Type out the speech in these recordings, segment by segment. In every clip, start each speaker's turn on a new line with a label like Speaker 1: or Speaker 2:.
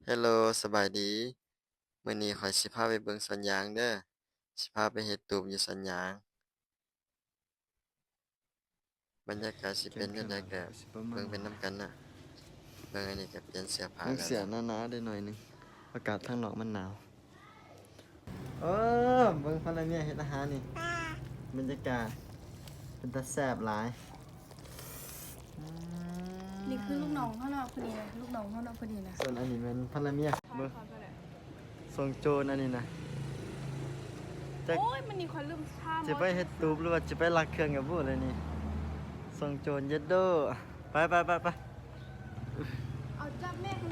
Speaker 1: เฮลโลสบายดีมื้อนี้ข้อยสิพาไปเบิ่งสวนยางเด้อสิพาไปเฮ็ดตูบอยู่สวนยางบรรยากาศสิเป็นจั่งใดก็เบิ่งไปนำกันน่ะเบิ่งอันนี้ก็เปลี่ยนเสื้อผ้า
Speaker 2: ต้อง
Speaker 1: แล้ว
Speaker 2: เสีย
Speaker 1: ล่ะ
Speaker 2: หนาๆได้หน่อยหนึงอากาศข้างนอกมันหนาวเอเบิ่งพลังเนี่ยเฮ็ดอาหารนี่บรรยากาศเป็นตาแซ่บหลายอื
Speaker 3: นี่คือลูก
Speaker 2: ม
Speaker 3: น้องเขาเนาะพอดีนะลูกน้องเขาเนาะพอดีนะ
Speaker 2: ส่วนอันนี้มันพลังเนี่ยเบิ่งส่งโจรอันนี้นะจะ
Speaker 3: โอ้ยมันนี่คอยลืมท่า
Speaker 2: จะไปเฮ็ดตูบหรือว่าจะไปลักเครื่องกับผู้เลยนี่ส่งโจรเย็ดโดไปไปไปไป
Speaker 3: เอาจับแม่คุณ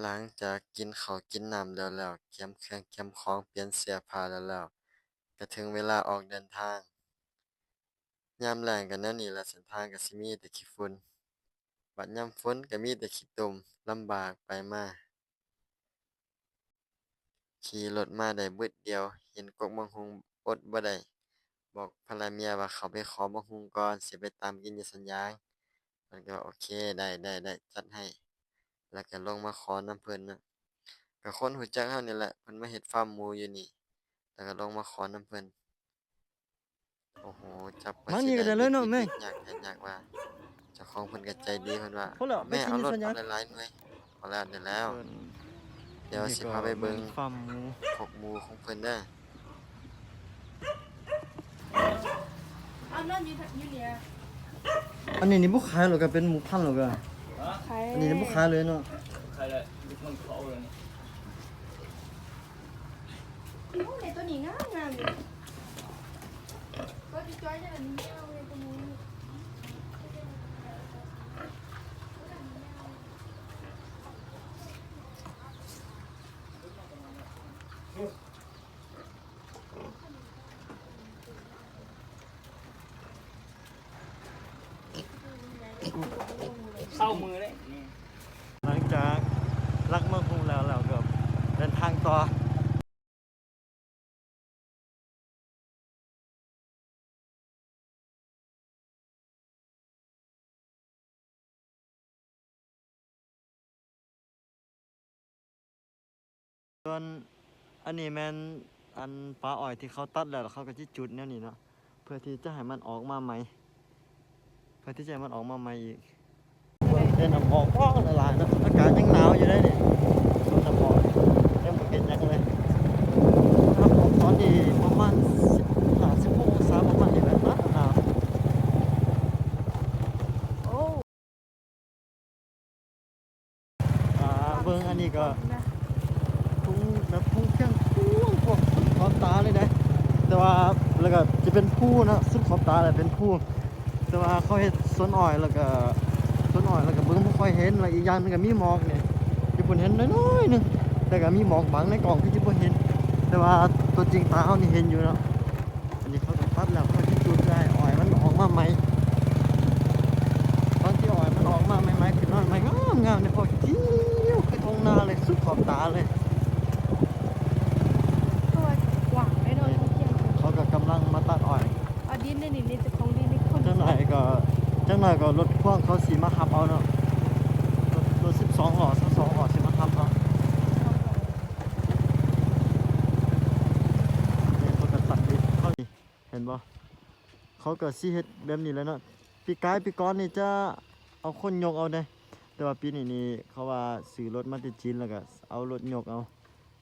Speaker 1: หลังจากกินข้าวกินน้ำแล้วเตรียมเครื่องเตรียมของเปลี่ยนเสื้อผ้าแล้วก็ถึงเวลาออกเดินทางยามแล้งก็แนวนี้ล่ะเส้นทางก็สิมีแต่ขี้ฝุ่นบัดยามฝนก็มีแต่ขี้ตมลำบากไปมาขี่รถมาได้บึดเดียวเห็นกกบักหุ่งอดบ่ได้ บอกภรรยาเมียว่าเขาไปขอบักหุ่งก่อนสิไปตามกินอยู่สวนยางมันก็โอเคได้จัดให้แล้วก็ลงมาขอน้ำเพิ่นน่ะก็คนรู้จักเรานี่แหละเพิ่นมาเฮ็ดฟาร์มหมูอยู่นี่แล้วก็ลงมาขอน้ำเพิ่นโอ้โฮจับกว่า
Speaker 2: มา
Speaker 1: สิได้
Speaker 2: นี่ก็ได้เลยเนาะแม่
Speaker 1: บิดยากแสนยากว่าเจ้าของเพิ่นก็ใจดีเพิ่นว่า
Speaker 2: พวกเราไป
Speaker 1: แม่
Speaker 2: กินอยู่สวนยาง
Speaker 1: เอารถเอาหลายๆหน่วยเอาแล้วได้แล้ว
Speaker 2: ส่วน
Speaker 1: เดี๋ยว
Speaker 2: นี่ก็
Speaker 1: สิพาไปเบิ่ง
Speaker 2: ฟาร์มหมู
Speaker 1: คอกหมูของเพิ่นเด้อ
Speaker 3: เอานั่นอยู่เนี่ย
Speaker 2: อันนี้นี่บ่ขายหรอกก็เป็นหมูพันธุ์หรอกก็
Speaker 3: ใคร
Speaker 2: อันนี้นี่บ่ขายเลยเนาะ
Speaker 4: ใครเลยมันเขาเลยนี่
Speaker 3: โอ้ยตัวนี้งามงามอยู่ก็จะจ้อยจะอันนี้เอาเลยตัวนี้
Speaker 4: เข้ามือเลยนี่
Speaker 2: หลังจากลักเมืองกรุงแล้วเราก็เดินทางต่อส่วนอันนี้แม่นอันปลาอ้อยที่เขาตัดแล้วเขาก็สิจุดแนวนี้เนาะเพื่อที่จะให้มันออกมาใหม่เพื่อที่จะให้มันออกมาใหม่อีกเดินน้ำออกพ่อละลายเนาะอากาศยังหนาวอยู่เลยนี่น้ำออกยังบ่เห็นหยังเลยครับผมตอนนี้ประมาณ15-16องศาประมาณนี้แหละหนาว
Speaker 3: โอ้
Speaker 2: เบิ่งอันนี้ก็
Speaker 3: นะ
Speaker 2: ทุ่งแบบทุ่งเพียงทุ่งพวกสุดขอบตาเลยนะแต่ว่าแล้วก็จะเป็นผู้นะสุดขอบตาเลยเป็นผู้แต่ว่าเขาเฮ็ดสวนอ้อยแล้วก็สวนอ้อยแล้วก็เบิ่งบ่ค่อยเห็นแล้วอีกอย่างหนึงก็มีหมอกเนี่ยที่เพิ่นเห็นน้อยๆหนึงแต่ก็มีหมอกบังในกล้องที่สิบ่เห็นแต่ว่าตัวจริงตาเฮานี่เห็นอยู่เนาะอันนี้เขาก็ตัดแล้วเขาที่จุดได้อ้อยมันออกมาใหม่ตอนที่อ้อยมันออกมาใหม่ๆขึ้นมาใหม่งามๆเนี่ยพอเที่ยวคือท้องนาเลยสุดขอบตาเลย
Speaker 3: ตัวหวานไม่โดนเขาเกี่ยว
Speaker 2: เขาก็กำลังมาตัดอ้อย
Speaker 3: เอาดินในนี่จะของดินนี่คน
Speaker 2: จังหน่อยก็รถพ่วงเขาสีมาขับเอาเนาะรถ12ล้อ22ล้อสิมาขับเอาเนี่ยเขาก็ตัดดินเขานี่เห็นบ่เขาก็สิเฮ็ดแบบนี้แหล้วเนาะปีกายปีก่อนนี่จะเอาคนยกเอาเด้แต่ว่าปีนี้นี่เขาว่าซื้อรถมาจากจีนแล้วก็เอารถยกเอา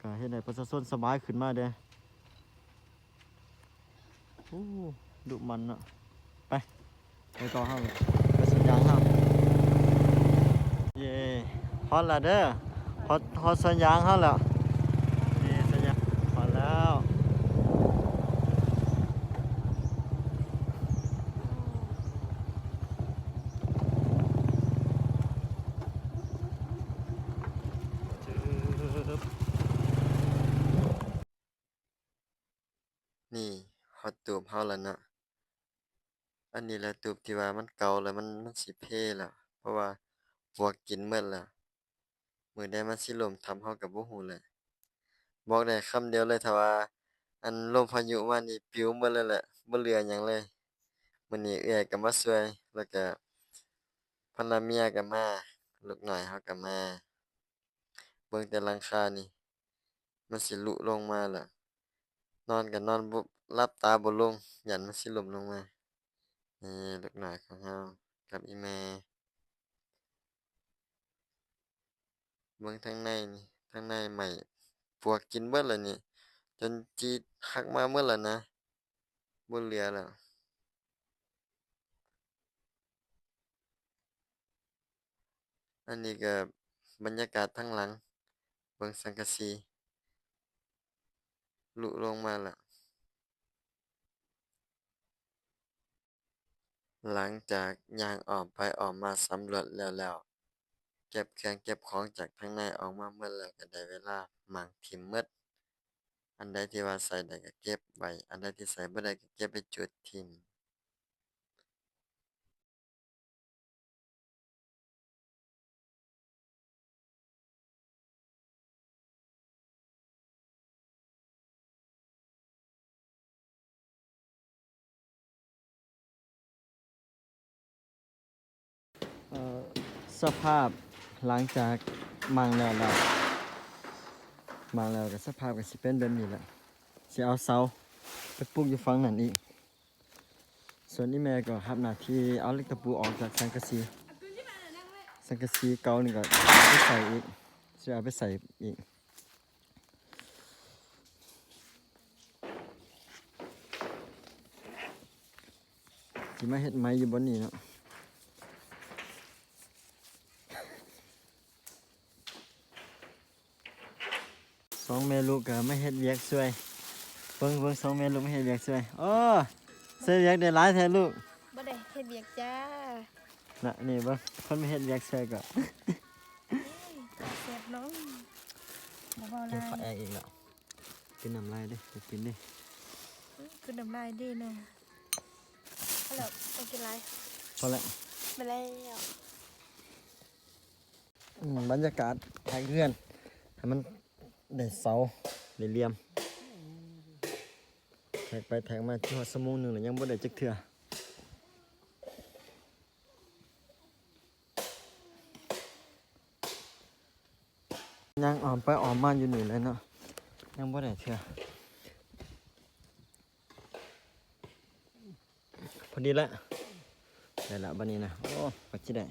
Speaker 2: ก็เฮ็ดให้ประชาชนสบายขึ้นมาเด้โอ้ดุมันเนาะไปต่อเฮาไปสัญญาณเฮาเย่ฮอดแล้วเด้อฮอดสัญญาณเฮาแล้วนี่สัญญาณฮอดแล้วจึ๊บ
Speaker 1: นี่ฮอดตูบเฮาแล้วเนาะอันนี้แหละตูบที่ว่ามันเก่าแล้วมันสิเพแล้วเพราะว่าปลวกกินหมดแล้วมื้อใดมันสิล่มทับเฮาก็บ่ฮู้แหละบอกได้คำเดียวเลยถ้าว่าอันลมพายุมานี่ปลิวหมดเลยแหละบ่เหลือหยังเลยมื้อนี้เอื้อยก็มาช่วยแล้วก็ภรรยาเมียก็มา ลูกน้อยเขาก็มาเบิ่งแต่หลังคานี่มันสิหลุลงมาล่ะนอนก็นอนบ่หลับตาบ่ลงย้านมันสิหล่มลงมานี่ลูกน้อยของเรากับอีแม่เบิ่งทางในนี่ทางในใหม่ปลวกกินเบิดแล้วนี่จนจีดหักมาหมดแล้วนะบ่เหลือแล้วอันนี้ก็บรรยากาศทางหลังเบิ่งสังกะสีหลุลงมาแล้วหลังจากย่างอ้อมไปอ้อมมาสำรวจแล้วเก็บเครื่องเก็บของจากข้างในออกมาหมดแล้วก็ได้เวลาหมั่างถิ้มหมดอันใดที่ว่าใส่ได้ก็เก็บไว้อันใดที่ใส่บ่ได้ก็เก็บไปจุดทิ่ม
Speaker 2: เอ่อสภาพหลังจากมังแล้วมังแล้วก็สภาพก็สิเป็นแบบนี้แหละสิเอาเสาไปปลูกอยู่ฝั่งนั้นอีกส่วนอีแม่ก็รับหน้าที่เอาเหล็กตะปูออกจากสังกะสีเก่านี่ก็เอาไปใส่อีกสิเอาไปใส่อีกสิมาเฮ็ดไม้อยู่บนนี้เนาะสองแม่ลูกก็ไม่เฮ็ดเวียกช่วยเบิ่งสองแม่ลูกไม่เฮ็ดเวียกช่วยโอ้ใส่เวียกได้หลายแท้ลูก
Speaker 3: บ่ได้เฮ็ดเวียกจ้า
Speaker 2: น่ะนี่เบิ่งคนไม่เฮ็ดเวียกช่วยก็
Speaker 3: เสียบน้องบ่เบา
Speaker 2: เก็บฝา
Speaker 3: ลาย
Speaker 2: แอร์อีกแล้วกินน้ำลายดิจะกินดิ
Speaker 3: คือน้ำลายดีนะฮัลโหลไปกินไร
Speaker 2: พอแล้ว
Speaker 3: ไปแล้ว
Speaker 2: บรรยากาศทางเรือนให้มันได้เสาได้เหลี่ยมแทกไปแทกมาที่ฮอดชั่วโมงหนึงแล้วยังบ่ได้จักเทื่อย่างออมไปออมมาอยู่นี่เลยเนาะยังบ่ได้เทื่อพอดีแล้วได้ละบัดนี้นะโอ้ปัจจิได้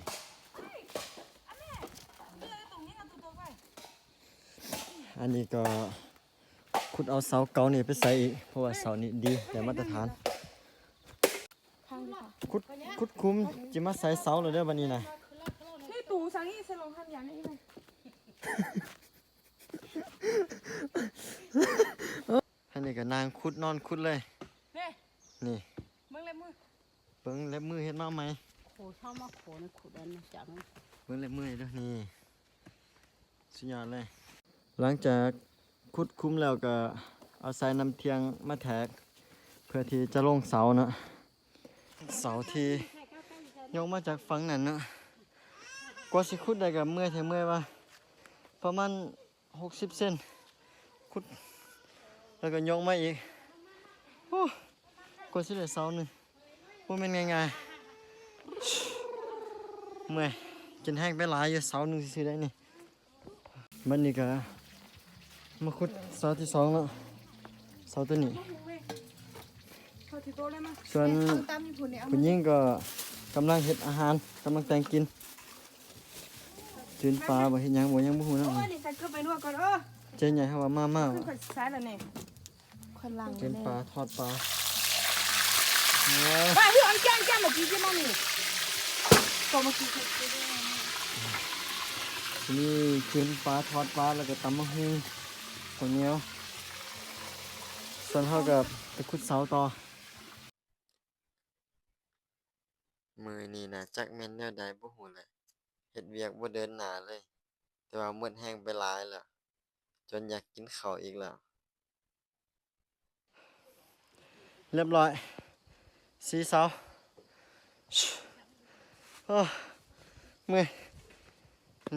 Speaker 2: อันนี้ก็ขุดเอาเสาเก่านี่ไปใส่อีกเพราะว่าเสานี่ดีแต่มาตรฐาน
Speaker 3: พังค่ะ
Speaker 2: ขุดคุ้มจิมาใส่เสาเลยเด้อบัดนี้นะ
Speaker 3: นี่ตู่สังนี่เสลงทันอย่างนี้ไหม
Speaker 2: อันนี้ก็นางขุดนอนขุดเลย
Speaker 3: เนี่ย
Speaker 2: นี่
Speaker 3: มึงเลยมึง
Speaker 2: เบิ่งเล็บมือเฮ็ดมาไหม
Speaker 5: โขชอบมาโขนขุดอันนี้จัง
Speaker 2: เบิ่งเล็บมือเด้อนี่สุดยอดเลย หลังจากขุดคุ้มแล้วก็เอาสายน้ำเทียงมาแทกเพื่อที่จะลงเสาเนาะเสาที่ยกมาจากฝั่งนั้นเนาะกว่าสิขุดได้ก็เมื่อยว่าประมาณ60 เซนขุดแล้วก็ยกมาอีกโอ้กว่าสิได้เสาหนึงบ่แม่นง่ายๆเมื่อยกินแห้งไปหลายอยู่เสาหนึงซื่อๆได้นี่มันนี่ก็มาขุดเสาที่2แล้วเสาตัวนี้
Speaker 3: เขาถือโตเลยมั้ง
Speaker 2: ส่วน
Speaker 3: ตามญี่ปุ่นเนี่ยเอา
Speaker 2: ผู้หญิงก็กำลังเฮ็ดอาหารกำลังแต่งกินจืนปลาบ่เฮ็ดหยังบ่ยังบ่ฮู้นะ
Speaker 3: โอ้ยนี่ใส่เกลือไปนวดก่อน
Speaker 2: ใจใหญ่เฮาว่ามา
Speaker 3: ขึ้นข่อยซ้ายแล้วเนี่ยคนลัง
Speaker 2: จืนปลาทอดปลา
Speaker 3: ไปพี่อันแก้มมาจีจีมานี่ก็มากิน
Speaker 2: ทีนี้จืนปลาทอดปลาแล้วก็ตำมะฮุ่งข้าวเหนียวส่วนเฮาก็ไปขุดเสาต่อ
Speaker 1: มื้อนี้น่ะจักแม่นแนวใดบ่ฮู้แหละเฮ็ดเวียกบ่เดินหน้าเลย แต่ว่าหมดแรงไปหลายแล้วจนอยากกินข้าวอีกแล้ว
Speaker 2: เรียบร้อยสีเสาโอ้เมื่อย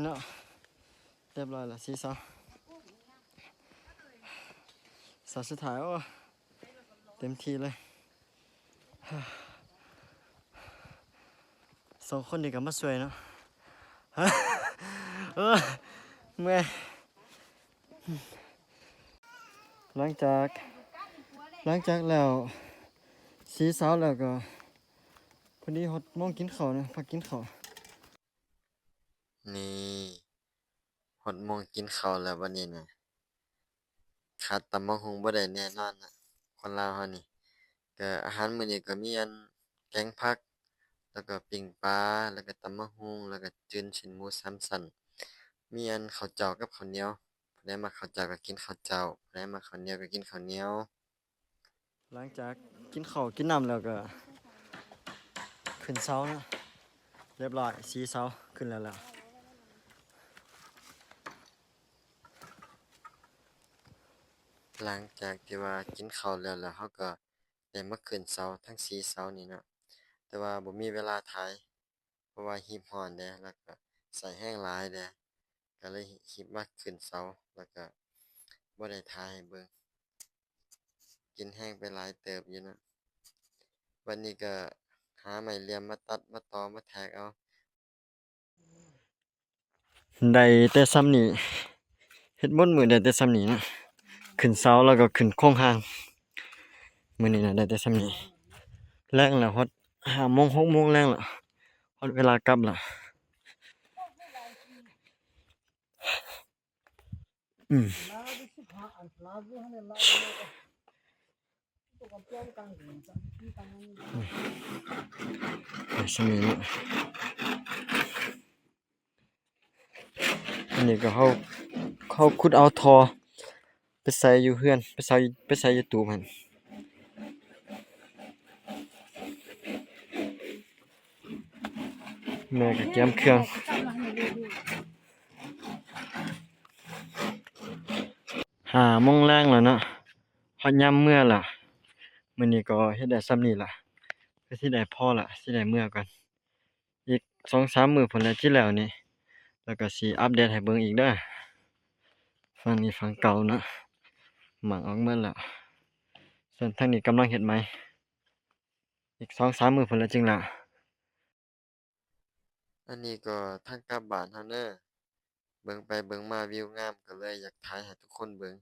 Speaker 2: เนาะเรียบร้อยแล้วสีเสาเสาสุดท้ายโอ้เต็มที่เลย2 คนนี่ก็มาช่วยเนาะ เออเมื่อยหลังจากแล้วสีเสาแล้วก็พอดีฮอดโมงกินข้าวนะพักกินข้าว
Speaker 1: นี่ฮอดโมงกินข้าวแล้ววันนี้น่ะขาดตำบักหุ่งบ่ได้แน่นอนน่ะคนลาวเรานี่ก็อาหารมื้อนี้ก็มีอันแกงผักแล้วก็ปิ้งปลาแล้วก็ตำบักหุ่งแล้วก็จืนชิ้นหมูสามชั้นมีอันข้าวเจ้ากับข้าวเหนียวผู้ใดมักข้าวเจ้าก็กินข้าวเจ้าผู้ใดมักข้าวเหนียวก็กินข้าวเหนียว
Speaker 2: หลังจากกินข้าวกินน้ำแล้วก็ขึ้นเสานะเรียบร้อยสีเสาขึ้นแล้วล่ะ
Speaker 1: หลังจากที่ว่ากินข้าวแล้วเราก็ได้มาขึ้นเสาทั้ง4เสานี่เนาะแต่ว่าบ่มีเวลาถ่ายเพราะว่ารีบร้อนแหน่แล้วก็ใช้แรงหลายแหน่ก็เลยคิดว่าขึ้นเสาแล้วก็บ่ได้ถ่ายให้เบิ่งกินแรงไปหลายเติบอยู่เนาะวันนี้ก็หาไม้เหลี่ยมมาตัดมาตอมาแทกเอา
Speaker 2: ได้แต่ซ้ำนี้เฮ็ดบนมือได้แต่ซ้ำนี้นะขึ้นเสาแล้วก็ขึ้นโครงหางมื้อนี้น่ะได้แต่ซ้ำนี้แรงแล้วฮอด5โมง6โมงแรงแล้วฮอดเวลากลับแล้วอืมได้ซ้ำนี้เนาะอันนี้ก็เขาขุดเอาท่อไปใส่อยู่เฮือนไปใส่อยู่ตู้มันแม่ก็เตรียมเครื่อง5โมงแรงแล้วเนาะฮอดยามมื้อแล้วมื้อนี้ก็เฮ็ดได้ส่ำนี้ล่ะก็สิได้พอละสิได้มื้อก่อนอีก2-3มื้อพุ่นแหละที่แล้วนี่แล้วก็สิอัปเดตให้เบิ่งอีกเด้อฝั่งนี้ฝั่งเก่าเนาะหมางออกหมดแล้วส่วนทางนี้กำลังเฮ็ดใหม่อีก2-3มื้อพุ่นแหละจึงแล้ว
Speaker 1: อันนี้ก็ทางกลับบ้านเราเด้อเบิ่งไปเบิ่งมาวิวงามก็เลยอยากถ่ายให้ทุกคนเบิ่ง